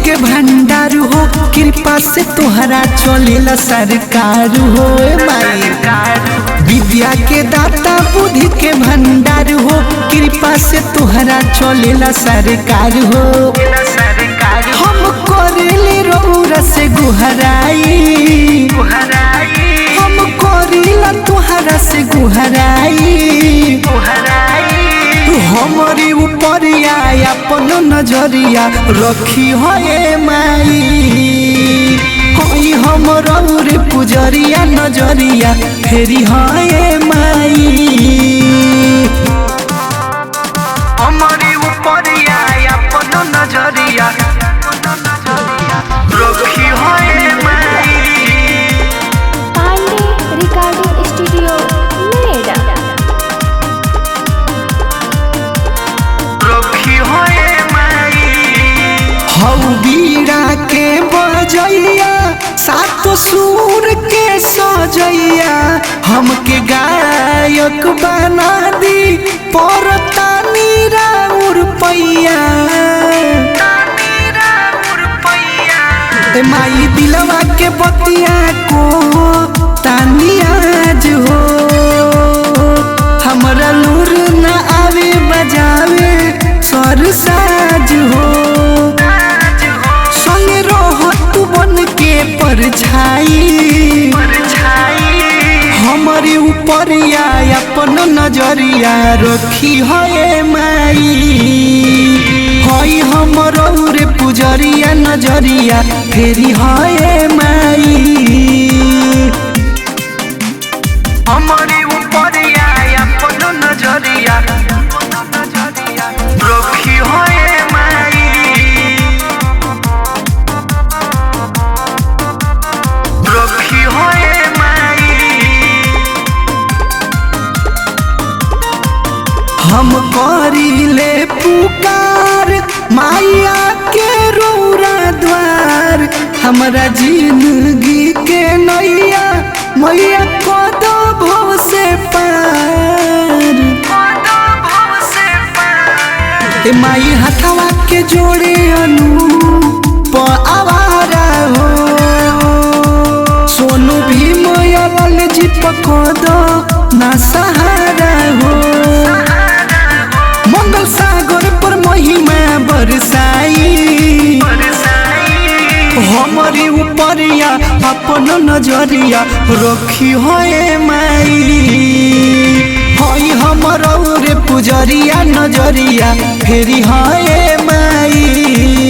के भंडार हो, कृपा से तोहरा चलेला सरकार हो माई। विद्या के दाता बुद्धि के भंडार हो, कृपा से तोहरा चलेला सरकार हो। हम करेले रउरा से गुहराई, हम करेला तोहरा से गुहराई। हमारी ऊपर अपन नजरिया रखी है माई। हम रउरे पुजरिया नजरिया फेरी है माई। हमारी ऊपर अपन नजरिया रखी है माई। Pandey recording studio Noida. हऊ बीड़ा के बजैया सातो सुर के सजैया, हमके गायक बना दी परतानी राउर पैया। माई दिलवा के बतिया को तानी आज हो, हमरा लूर न आवे बजावे सर साज हो। संगे रहो तू बन के परछाई, हमारे ऊपर अपन नजरिया रखी है माई। हई हमर रे पुजरिया नजरिया फेरी है माई। हमारे ऊपर अपन नजरिया रखी है माई। रखी है माई। हम करीले पुकार माया के रौरा द्वार, हमरा जिंदगी के नैया मैया कदो भव से पार। माई हथवा के जोड़े अनूप आवारा हो, सोनू भीम अवल जी पकड़ो ना सहारा हो। मंगल सागर पर महिमा बरसाई, हमारे ऊपर अपन नजरिया रखी है माई। हई हमर रे पुजरिया नजरिया फेरी है माई।